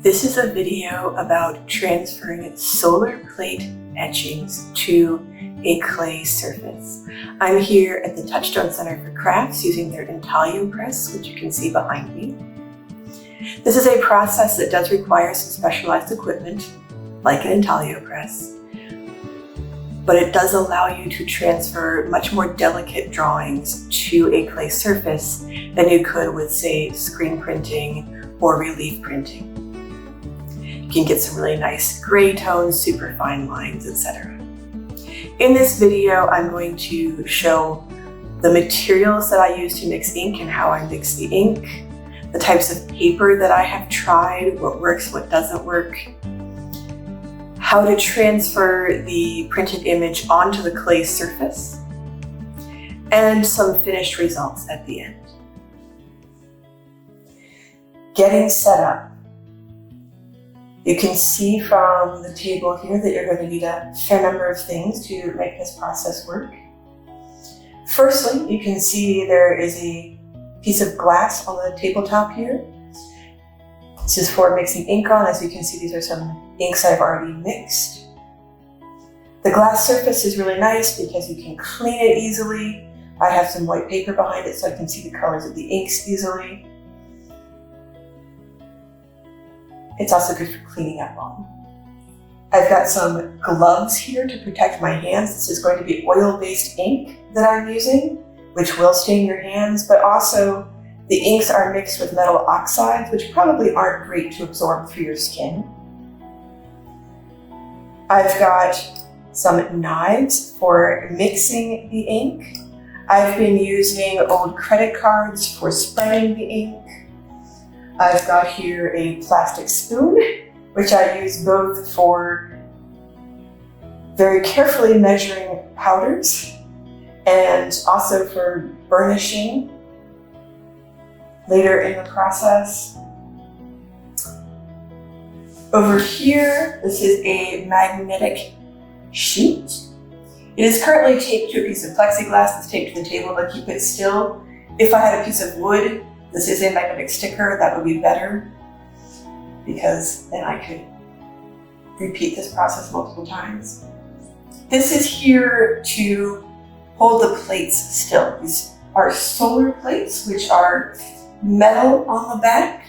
This is a video about transferring solar plate etchings to a clay surface. I'm here at the Touchstone Center for Crafts using their intaglio press, which you can see behind me. This is a process that does require some specialized equipment, like an intaglio press, but it does allow you to transfer much more delicate drawings to a clay surface than you could with, say, screen printing or relief printing. You can get some really nice gray tones, super fine lines, etc. In this video, I'm going to show the materials that I use to mix ink and how I mix the ink, the types of paper that I have tried, what works, what doesn't work, how to transfer the printed image onto the clay surface, and some finished results at the end. Getting set up. You can see from the table here that you're going to need a fair number of things to make this process work. Firstly, you can see there is a piece of glass on the tabletop here. This is for mixing ink on. As you can see, these are some inks I've already mixed. The glass surface is really nice because you can clean it easily. I have some white paper behind it so I can see the colors of the inks easily. It's also good for cleaning up on. I've got some gloves here to protect my hands. This is going to be oil-based ink that I'm using, which will stain your hands, but also the inks are mixed with metal oxides, which probably aren't great to absorb through your skin. I've got some knives for mixing the ink. I've been using old credit cards for spreading the ink. I've got here a plastic spoon, which I use both for very carefully measuring powders and also for burnishing later in the process. Over here, this is a magnetic sheet. It is currently taped to a piece of plexiglass that's taped to the table to keep it still. If I had a piece of wood, this is a magnetic sticker, that would be better because then I could repeat this process multiple times. This is here to hold the plates still. These are solar plates, which are metal on the back,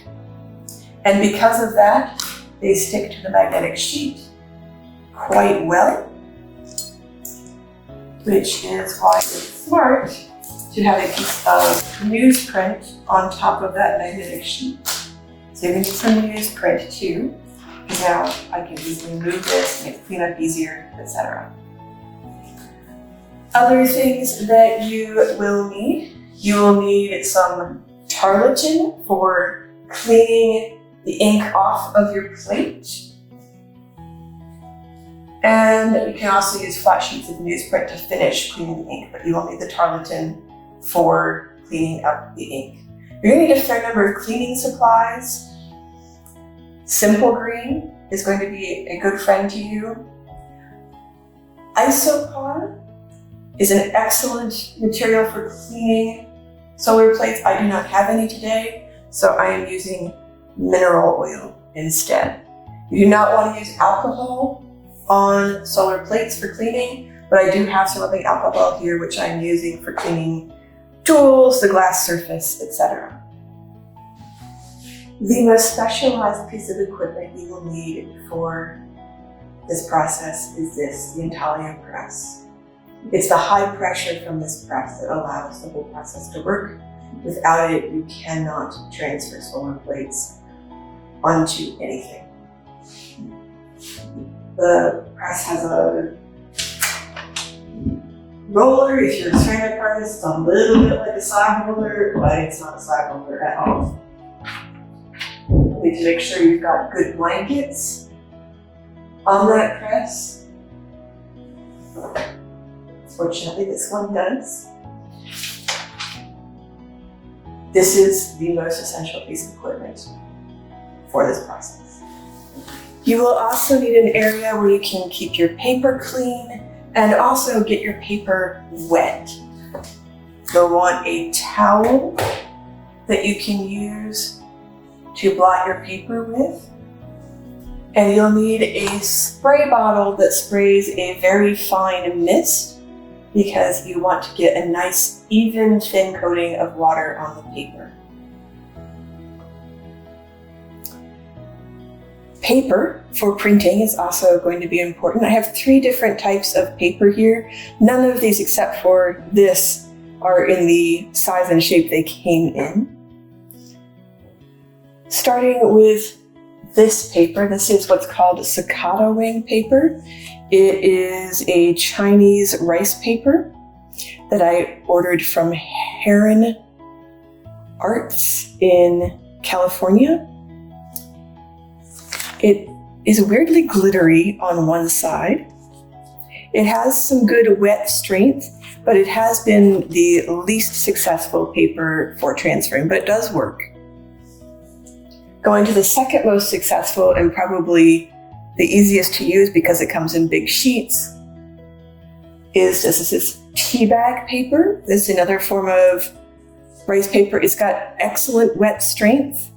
and because of that, they stick to the magnetic sheet quite well, which is why it's smart to have a piece of newsprint on top of that magnetic sheet. So you need some newsprint too, because now I can easily move this, make cleanup easier, etc. Other things that you will need some tarlatan for cleaning the ink off of your plate. And you can also use flat sheets of newsprint to finish cleaning the ink, but you will need the tarlatan for cleaning up the ink. You're going to need a fair number of cleaning supplies. Simple green is going to be a good friend to you. Isopar is an excellent material for cleaning solar plates. I do not have any today, so I am using mineral oil instead. You do not want to use alcohol on solar plates for cleaning, but I do have some of the alcohol here, which I'm using for cleaning tools, the glass surface, etc. The most specialized piece of equipment you will need for this process is the intaglio press. It's the high pressure from this press that allows the whole process to work. Without it, you cannot transfer solar plates onto anything. The press has a roller. If you're a ceramic artist, it's a little bit like a slab roller, but it's not a slab roller at all. You need to make sure you've got good blankets on that press. Fortunately, this one does. This is the most essential piece of equipment for this process. You will also need an area where you can keep your paper clean and also get your paper wet. You'll want a towel that you can use to blot your paper with. And you'll need a spray bottle that sprays a very fine mist because you want to get a nice, even, thin coating of water on the paper. Paper for printing is also going to be important. I have 3 different types of paper here. None of these except for this are in the size and shape they came in. Starting with this paper, this is what's called cicada wing paper. It is a Chinese rice paper that I ordered from Heron Arts in California. It is weirdly glittery on one side. It has some good wet strength, but it has been the least successful paper for transferring, but it does work. Going to the second most successful and probably the easiest to use because it comes in big sheets is tea bag paper. This is another form of rice paper. It's got excellent wet strength.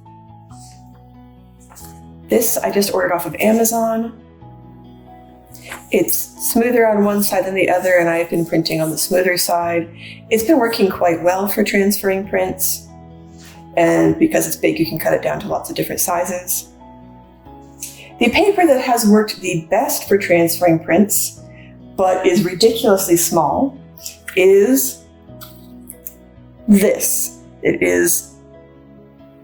This I just ordered off of Amazon. It's smoother on one side than the other, and I've been printing on the smoother side. It's been working quite well for transferring prints. And because it's big, you can cut it down to lots of different sizes. The paper that has worked the best for transferring prints, but is ridiculously small, is this. It is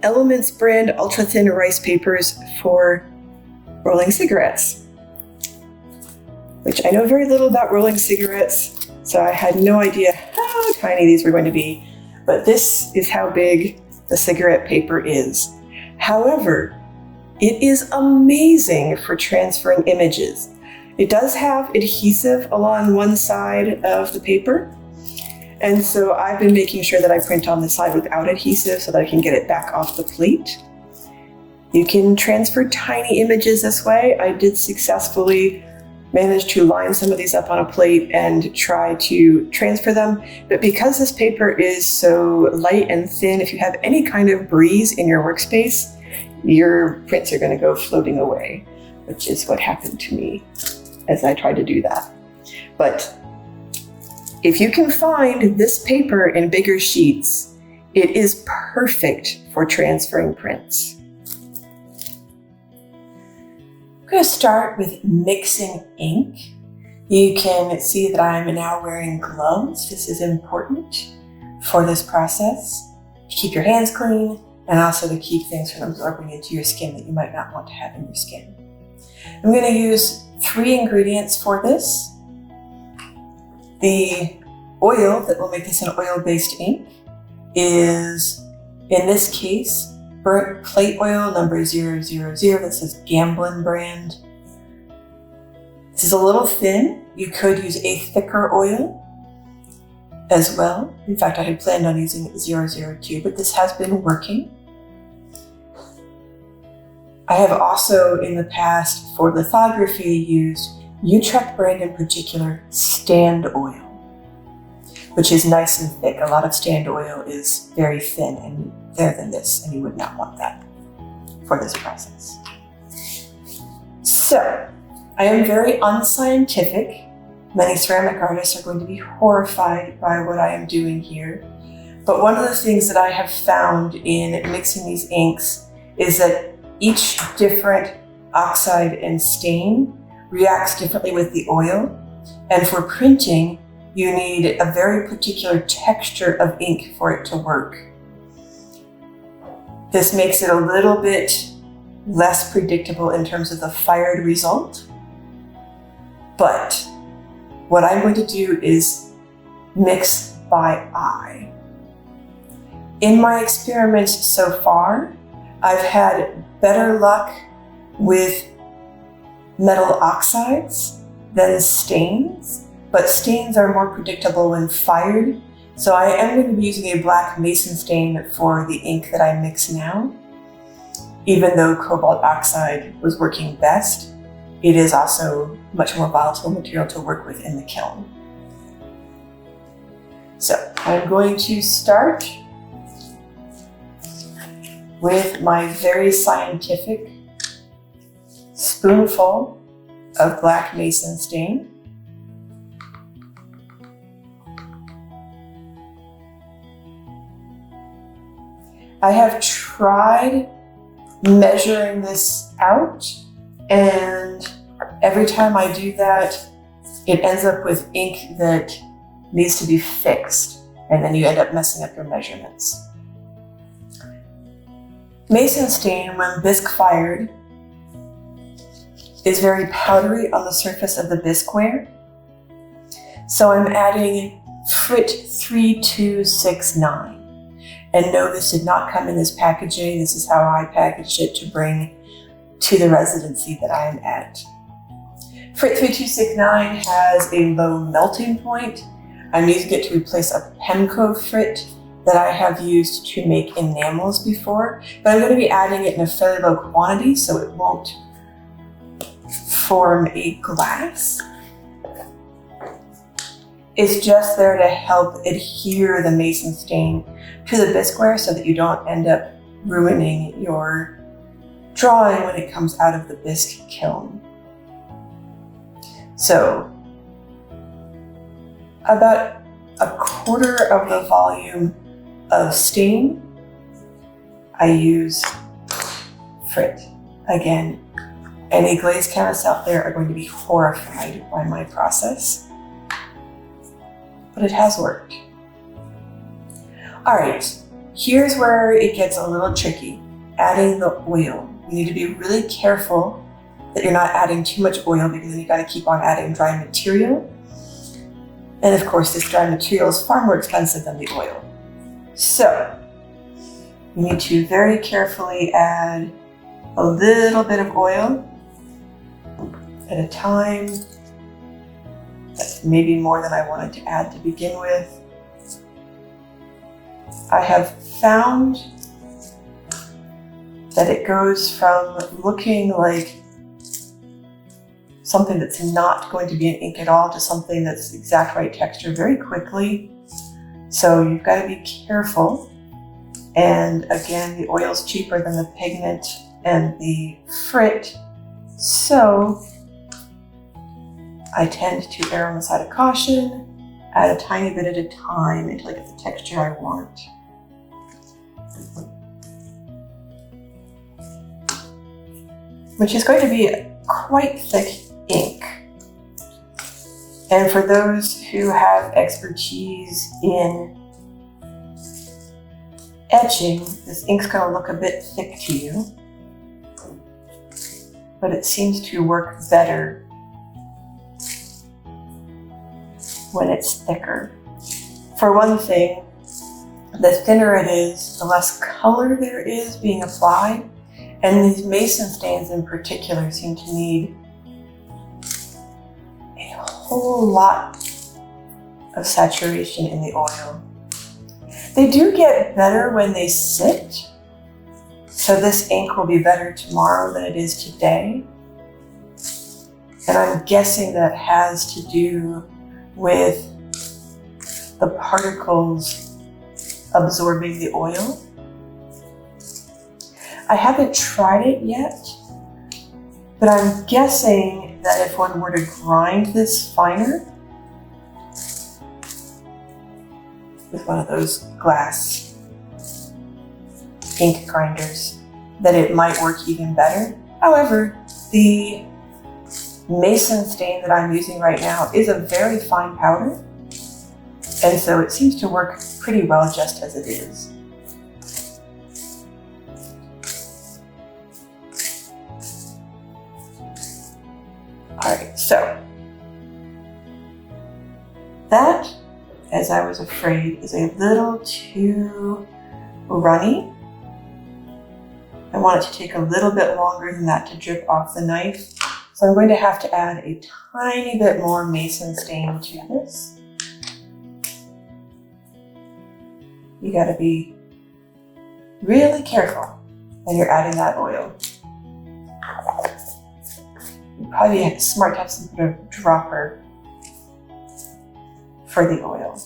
Elements brand ultra thin rice papers for rolling cigarettes, which I know very little about rolling cigarettes, so I had no idea how tiny these were going to be, but this is how big the cigarette paper is. However, it is amazing for transferring images. It does have adhesive along one side of the paper, and so I've been making sure that I print on the side without adhesive so that I can get it back off the plate. You can transfer tiny images this way. I did successfully manage to line some of these up on a plate and try to transfer them. But because this paper is so light and thin, if you have any kind of breeze in your workspace, your prints are going to go floating away, which is what happened to me as I tried to do that. But if you can find this paper in bigger sheets, it is perfect for transferring prints. I'm going to start with mixing ink. You can see that I'm now wearing gloves. This is important for this process to keep your hands clean and also to keep things from absorbing into your skin that you might not want to have in your skin. I'm going to use 3 ingredients for this. The oil that will make this an oil-based ink is, in this case, burnt plate oil number 000. This is Gamblin brand. This is a little thin. You could use a thicker oil as well. In fact, I had planned on using 002, but this has been working. I have also in the past for lithography used Utrecht brand in particular stand oil, which is nice and thick. A lot of stand oil is very thin and thinner than this, and you would not want that for this process. So, I am very unscientific. Many ceramic artists are going to be horrified by what I am doing here. But one of the things that I have found in mixing these inks is that each different oxide and stain reacts differently with the oil. And for printing, you need a very particular texture of ink for it to work. This makes it a little bit less predictable in terms of the fired result. But what I'm going to do is mix by eye. In my experiments so far, I've had better luck with metal oxides than stains, but stains are more predictable when fired. So I am going to be using a black mason stain for the ink that I mix now. Even though cobalt oxide was working best, it is also much more volatile material to work with in the kiln. So I'm going to start with my very scientific spoonful of black mason stain. I have tried measuring this out, and every time I do that, it ends up with ink that needs to be fixed, and then you end up messing up your measurements. Mason stain, when bisque fired, is very powdery on the surface of the bisqueware. So I'm adding Frit 3269. And no, this did not come in this packaging. This is how I packaged it to bring to the residency that I am at. Frit 3269 has a low melting point. I'm using it to replace a Pemco frit that I have used to make enamels before, but I'm going to be adding it in a fairly low quantity so it won't form a glass. It's just there to help adhere the mason stain to the bisqueware so that you don't end up ruining your drawing when it comes out of the bisque kiln. So, about a quarter of the volume of stain, I use Frit. Again, any glaze chemists out there are going to be horrified by my process, but it has worked. All right, here's where it gets a little tricky, adding the oil. You need to be really careful that you're not adding too much oil, because then you got to keep on adding dry material. And of course, this dry material is far more expensive than the oil. So, you need to very carefully add a little bit of oil at a time. That's maybe more than I wanted to add to begin with. I have found that it goes from looking like something that's not going to be an ink at all to something that's the exact right texture very quickly. So you've got to be careful. And again, the oil's cheaper than the pigment and the frit. So I tend to err on the side of caution, add a tiny bit at a time until I get the texture I want. Which is going to be quite thick ink. And for those who have expertise in etching, this ink's going to look a bit thick to you, but it seems to work better when it's thicker. For one thing, the thinner it is, the less color there is being applied, and these mason stains in particular seem to need a whole lot of saturation in the oil. They do get better when they sit, so this ink will be better tomorrow than it is today. And I'm guessing that has to do with the particles absorbing the oil. I haven't tried it yet, but I'm guessing that if one were to grind this finer with one of those glass ink grinders, that it might work even better. However, the mason stain that I'm using right now is a very fine powder, and so it seems to work pretty well just as it is. Alright, so that, as I was afraid, is a little too runny. I want it to take a little bit longer than that to drip off the knife. So I'm going to have to add a tiny bit more mason stain to this. You gotta be really careful when you're adding that oil. You'd probably be smart to have some sort of dropper for the oil.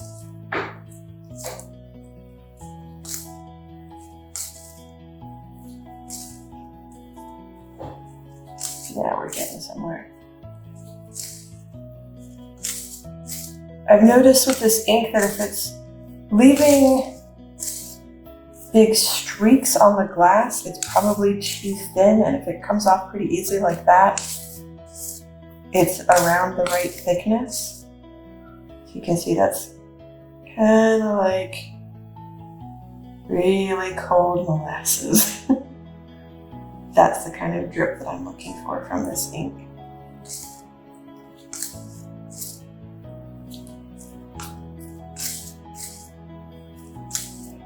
Now we're getting somewhere. I've noticed with this ink that if it's leaving big streaks on the glass, it's probably too thin, and if it comes off pretty easily like that, it's around the right thickness. So you can see that's kind of like really cold molasses. That's the kind of drip that I'm looking for from this ink.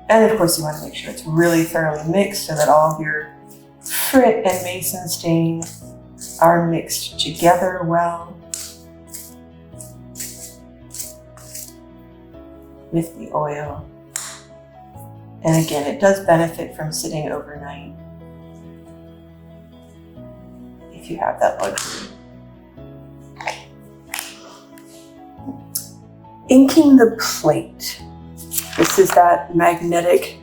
And of course you want to make sure it's really thoroughly mixed so that all of your frit and mason stain are mixed together well with the oil. And again, it does benefit from sitting overnight if you have that luxury. Inking the plate. This is that magnetic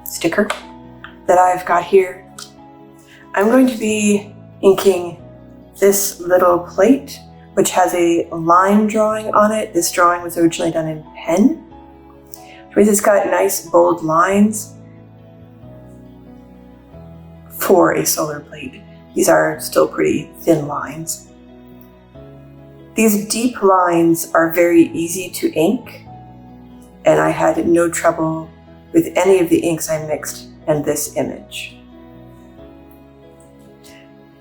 sticker that I've got here. I'm going to be inking this little plate, which has a line drawing on it. This drawing was originally done in pen, which means it's got nice bold lines for a solar plate. These are still pretty thin lines. These deep lines are very easy to ink, and I had no trouble with any of the inks I mixed in this image.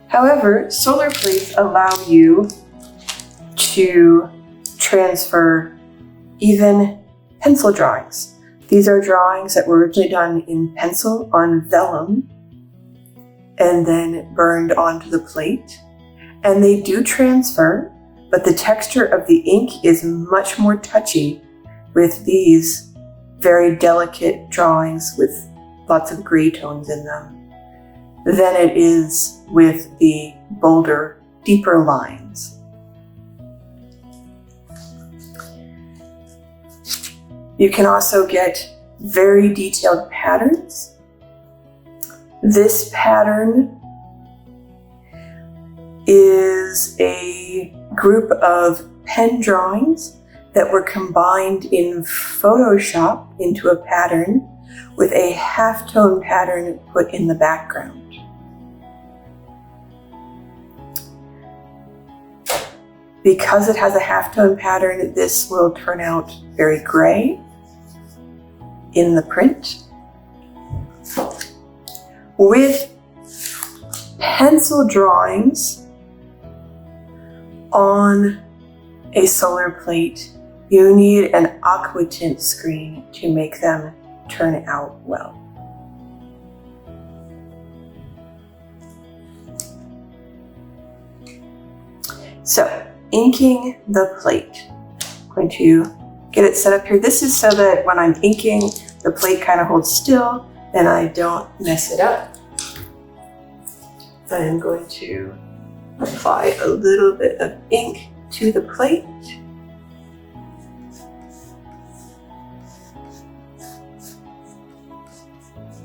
However, solar plates allow you to transfer even pencil drawings. These are drawings that were originally done in pencil on vellum and then burned onto the plate. And they do transfer, but the texture of the ink is much more touchy with these very delicate drawings with lots of gray tones in them than it is with the bolder, deeper lines. You can also get very detailed patterns. This pattern is a group of pen drawings that were combined in Photoshop into a pattern with a halftone pattern put in the background. Because it has a halftone pattern, this will turn out very gray in the print. With pencil drawings on a solar plate, you need an aqua tint screen to make them turn out well. So, inking the plate. I'm going to get it set up here. This is so that when I'm inking, the plate kind of holds still and I don't mess it up. I am going to apply a little bit of ink to the plate.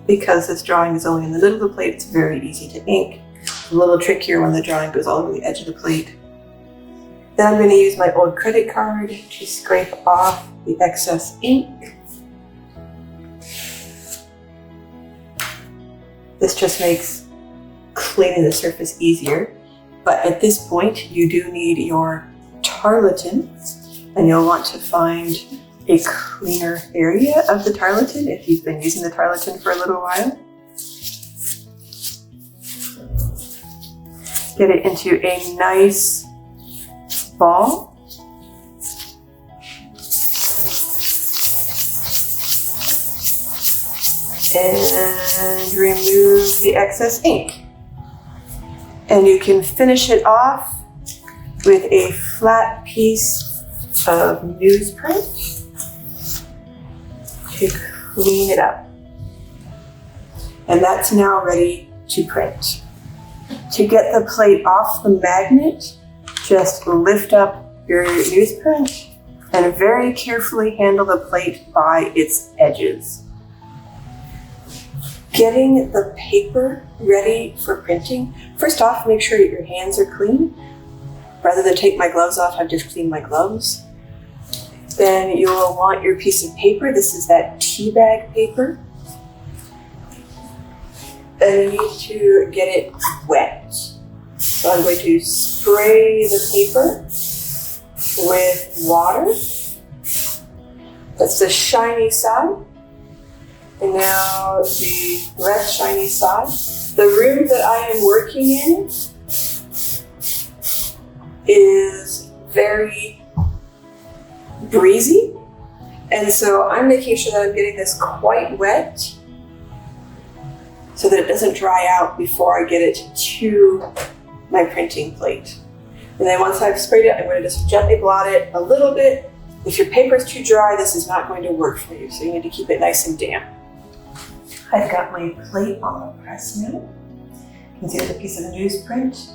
Because this drawing is only in the middle of the plate, it's very easy to ink. A little trickier when the drawing goes all over the edge of the plate. Then I'm going to use my old credit card to scrape off the excess ink. This just makes cleaning the surface easier. But at this point, you do need your tarlatan, and you'll want to find a cleaner area of the tarlatan if you've been using the tarlatan for a little while. Get it into a nice ball. And remove the excess ink. And you can finish it off with a flat piece of newsprint to clean it up. And that's now ready to print. To get the plate off the magnet, just lift up your newsprint and very carefully handle the plate by its edges. Getting the paper ready for printing. First off, make sure that your hands are clean. Rather than take my gloves off, I've just cleaned my gloves. Then you'll want your piece of paper. This is that tea bag paper. And you need to get it wet. So I'm going to spray the paper with water. That's the shiny side. And now the less shiny side. The room that I am working in is very breezy. And so I'm making sure that I'm getting this quite wet so that it doesn't dry out before I get it to my printing plate. And then once I've sprayed it, I'm going to just gently blot it a little bit. If your paper is too dry, this is not going to work for you, so you need to keep it nice and damp. I've got my plate on the press now. You can see there's a piece of newsprint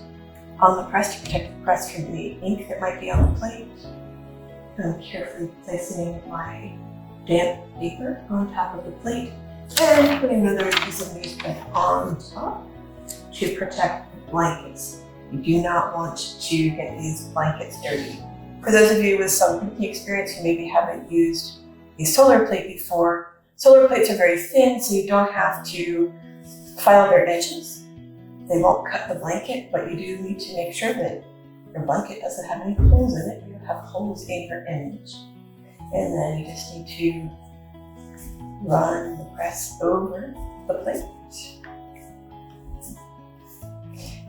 on the press to protect the press from the ink that might be on the plate. And I'm carefully placing my damp paper on top of the plate and putting another piece of newsprint on top to protect the blankets. You do not want to get these blankets dirty. For those of you with some printing experience who maybe haven't used a solar plate before, solar plates are very thin, so you don't have to file their edges. They won't cut the blanket, but you do need to make sure that your blanket doesn't have any holes in it. You don't have holes in your image. And then you just need to run the press over the plate.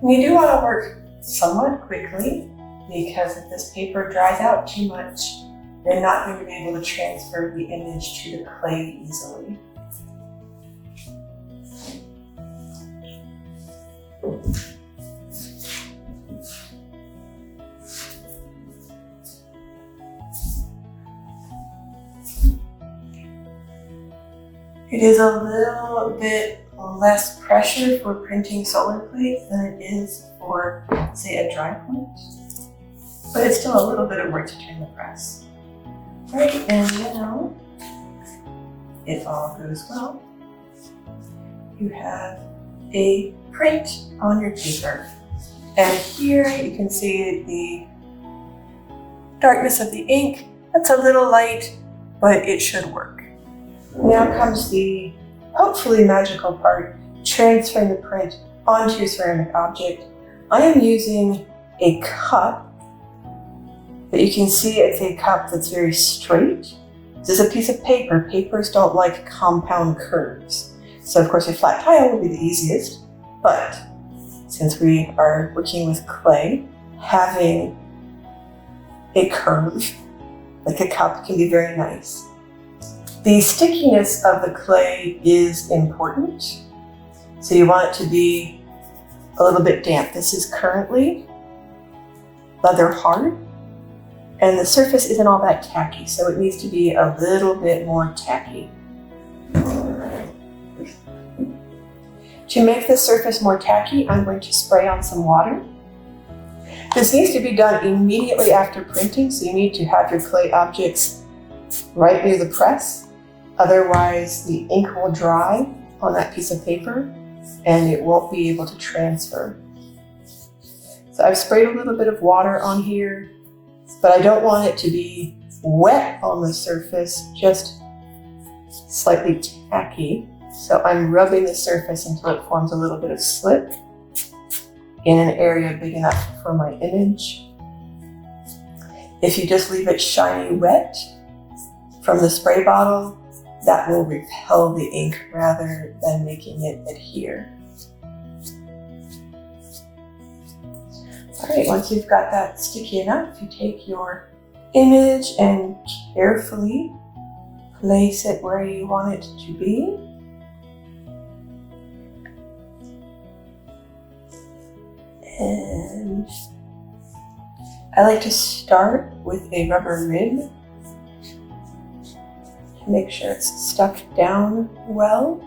And you do want to work somewhat quickly, because if this paper dries out too much, you're not going to be able to transfer the image to the clay easily. It is a little bit less pressure for printing solar plates than it is for, say, a dry point, but it's still a little bit of work to turn the press. Right, and now, if all goes well, you have a print on your paper. And here you can see the darkness of the ink. That's a little light, but it should work. Now comes the hopefully magical part, transferring the print onto your ceramic object. I am using a cup, but you can see it's a cup that's very straight. This is a piece of paper. Papers don't like compound curves. So of course a flat tile would be the easiest, but since we are working with clay, having a curve like a cup can be very nice. The stickiness of the clay is important, so you want it to be a little bit damp. This is currently leather hard, and the surface isn't all that tacky, so it needs to be a little bit more tacky. To make the surface more tacky, I'm going to spray on some water. This needs to be done immediately after printing, so you need to have your clay objects right near the press. Otherwise, the ink will dry on that piece of paper and it won't be able to transfer. So I've sprayed a little bit of water on here, but I don't want it to be wet on the surface, just slightly tacky. So I'm rubbing the surface until it forms a little bit of slip in an area big enough for my image. If you just leave it shiny wet from the spray bottle, that will repel the ink rather than making it adhere. All right, once you've got that sticky enough, you take your image and carefully place it where you want it to be. And I like to start with a rubber rib to make sure it's stuck down well.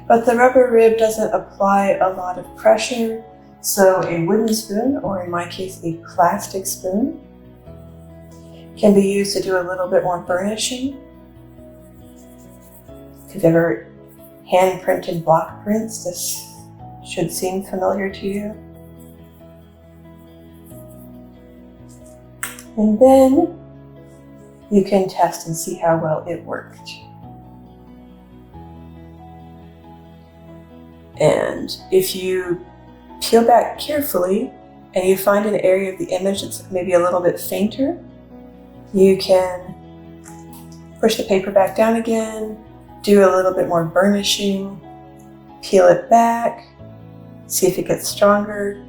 But the rubber rib doesn't apply a lot of pressure, so a wooden spoon, or in my case, a plastic spoon, can be used to do a little bit more burnishing. If you've ever hand printed block prints, this should seem familiar to you. And then you can test and see how well it worked. And if you peel back carefully and you find an area of the image that's maybe a little bit fainter, you can push the paper back down again, do a little bit more burnishing, peel it back, see if it gets stronger.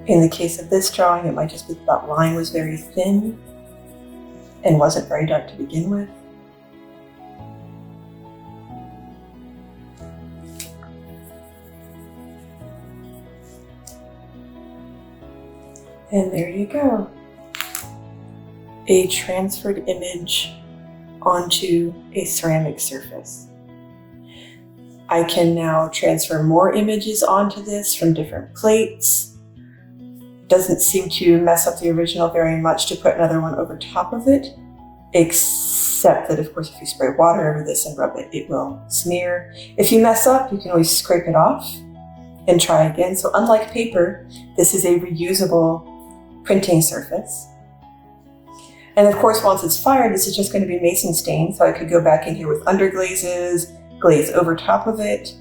In the case of this drawing, it might just be that line was very thin and wasn't very dark to begin with. And there you go. A transferred image onto a ceramic surface. I can now transfer more images onto this from different plates. Doesn't seem to mess up the original very much to put another one over top of it, except that of course if you spray water over this and rub it, it will smear. If you mess up, you can always scrape it off and try again. So unlike paper, this is a reusable printing surface. And of course, once it's fired, this is just going to be mason stain. So I could go back in here with underglazes, glaze over top of it.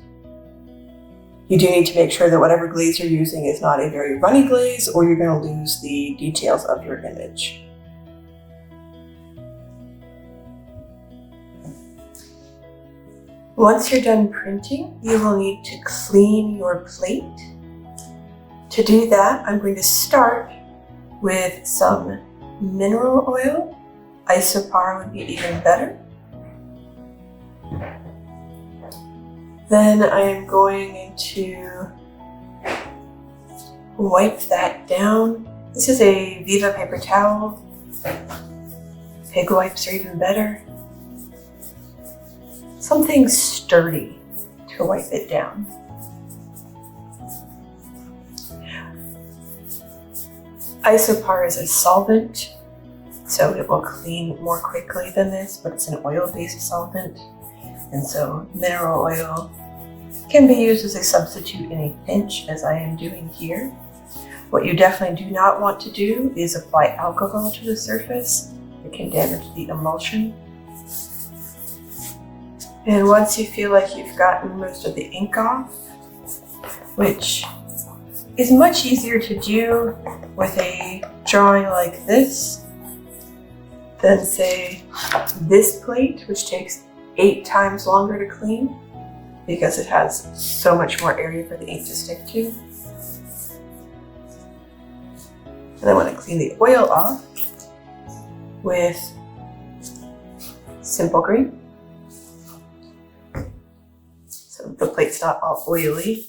You do need to make sure that whatever glaze you're using is not a very runny glaze, or you're going to lose the details of your image. Once you're done printing, you will need to clean your plate. To do that, I'm going to start with some mineral oil. Isopar would be even better. Then I am going to wipe that down. This is a Viva paper towel. Pig wipes are even better. Something sturdy to wipe it down. Isopar is a solvent, so it will clean more quickly than this, but it's an oil-based solvent. And so mineral oil can be used as a substitute in a pinch, as I am doing here. What you definitely do not want to do is apply alcohol to the surface. It can damage the emulsion. And once you feel like you've gotten most of the ink off, which is much easier to do with a drawing like this than, say, this plate, which takes 8 times longer to clean because it has so much more area for the ink to stick to. And I want to clean the oil off with Simple Green, so the plate's not all oily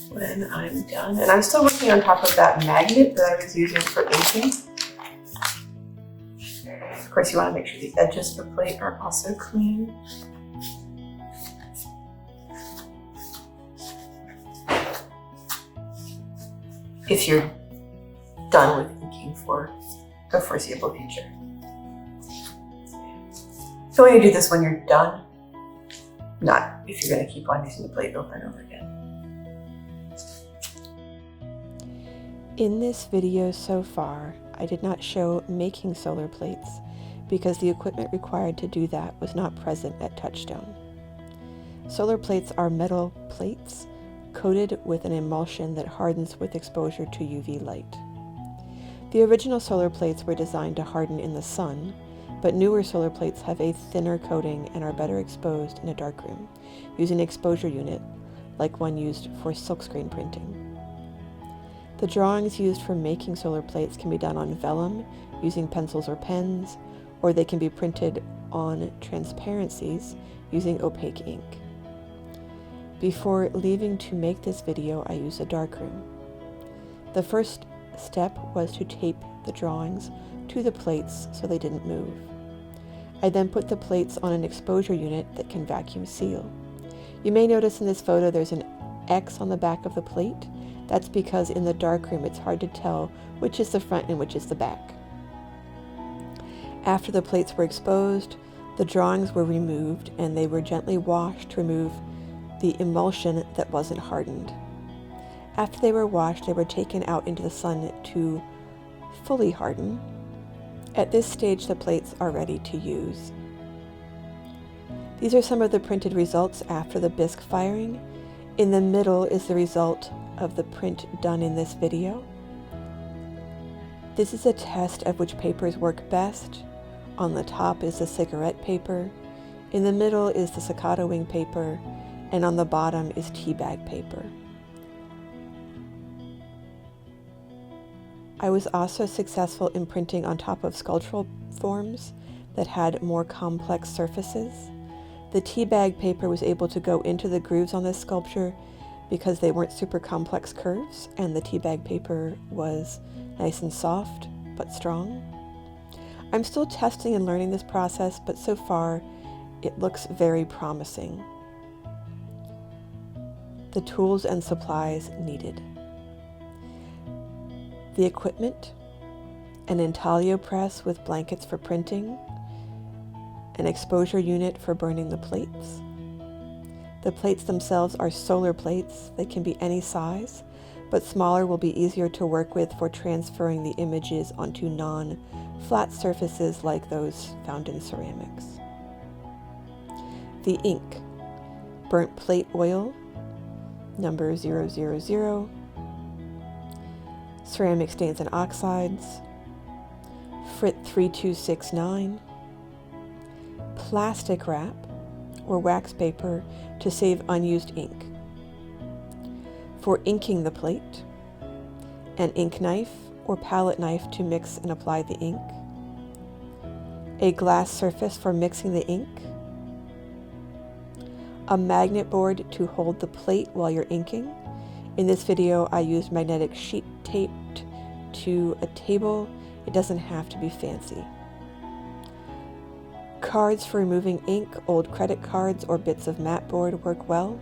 when I'm done. And I'm still working on top of that magnet that I was using for inking. Of course, you want to make sure the edges of the plate are also clean. If you're done with inking for the foreseeable future. So when you do this when you're done, not if you're going to keep on using the plate over and over again. In this video so far, I did not show making solar plates because the equipment required to do that was not present at Touchstone. Solar plates are metal plates coated with an emulsion that hardens with exposure to UV light. The original solar plates were designed to harden in the sun, but newer solar plates have a thinner coating and are better exposed in a darkroom, using an exposure unit like one used for silkscreen printing. The drawings used for making solar plates can be done on vellum using pencils or pens, or they can be printed on transparencies using opaque ink. Before leaving to make this video, I used a darkroom. The first step was to tape the drawings to the plates so they didn't move. I then put the plates on an exposure unit that can vacuum seal. You may notice in this photo there's an X on the back of the plate. That's because in the darkroom it's hard to tell which is the front and which is the back. After the plates were exposed, the drawings were removed and they were gently washed to remove the emulsion that wasn't hardened. After they were washed, they were taken out into the sun to fully harden. At this stage, the plates are ready to use. These are some of the printed results after the bisque firing. In the middle is the result of the print done in this video. This is a test of which papers work best. On the top is the cigarette paper, in the middle is the staccato wing paper, and on the bottom is tea bag paper. I was also successful in printing on top of sculptural forms that had more complex surfaces. The tea bag paper was able to go into the grooves on this sculpture because they weren't super complex curves, and the tea bag paper was nice and soft but strong. I'm still testing and learning this process, but so far it looks very promising. The tools and supplies needed. The equipment, an intaglio press with blankets for printing, an exposure unit for burning the plates. The plates themselves are solar plates. They can be any size, but smaller will be easier to work with for transferring the images onto non-flat surfaces like those found in ceramics. The ink, burnt plate oil, number 000, ceramic stains and oxides, Frit 3269, plastic wrap or wax paper to save unused ink. For inking the plate, an ink knife or palette knife to mix and apply the ink, a glass surface for mixing the ink, a magnet board to hold the plate while you're inking. In this video, I used magnetic sheet taped to a table. It doesn't have to be fancy. Cards for removing ink, old credit cards or bits of mat board work well.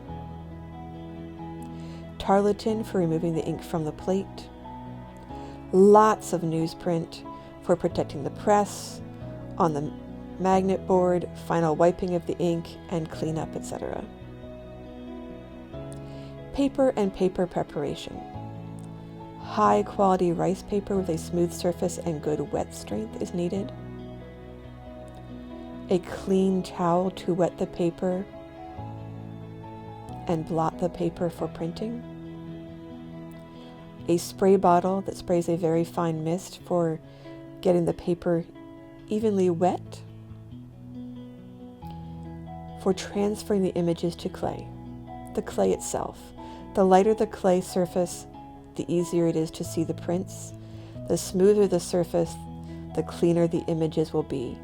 Tarlatan for removing the ink from the plate. Lots of newsprint for protecting the press, on the magnet board, final wiping of the ink, and cleanup, etc. Paper and paper preparation. High quality rice paper with a smooth surface and good wet strength is needed. A clean towel to wet the paper and blot the paper for printing. A spray bottle that sprays a very fine mist for getting the paper evenly wet. For transferring the images to clay. The clay itself. The lighter the clay surface, the easier it is to see the prints. The smoother the surface, the cleaner the images will be.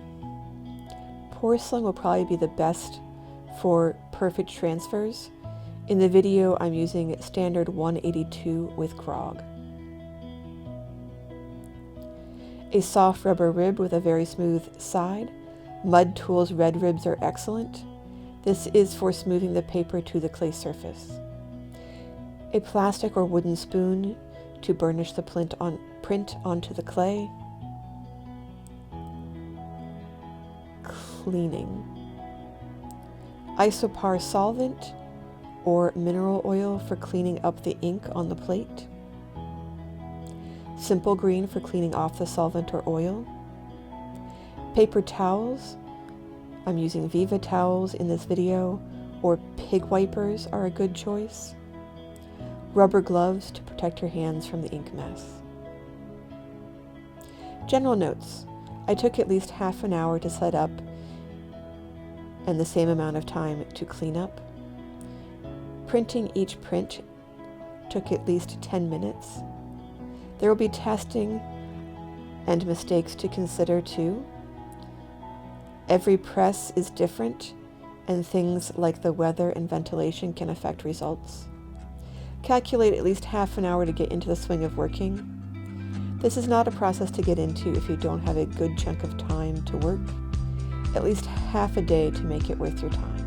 Porcelain will probably be the best for perfect transfers. In the video, I'm using standard 182 with grog. A soft rubber rib with a very smooth side. Mud Tools red ribs are excellent. This is for smoothing the paper to the clay surface. A plastic or wooden spoon to burnish the print onto the clay. Cleaning. Isopar solvent or mineral oil for cleaning up the ink on the plate. Simple green for cleaning off the solvent or oil. Paper towels. I'm using Viva towels in this video, or pig wipers are a good choice. Rubber gloves to protect your hands from the ink mess. General notes. I took at least half an hour to set up and the same amount of time to clean up. Printing each print took at least 10 minutes. There will be testing and mistakes to consider too. Every press is different, and things like the weather and ventilation can affect results. Calculate at least half an hour to get into the swing of working. This is not a process to get into if you don't have a good chunk of time to work. At least half a day to make it worth your time.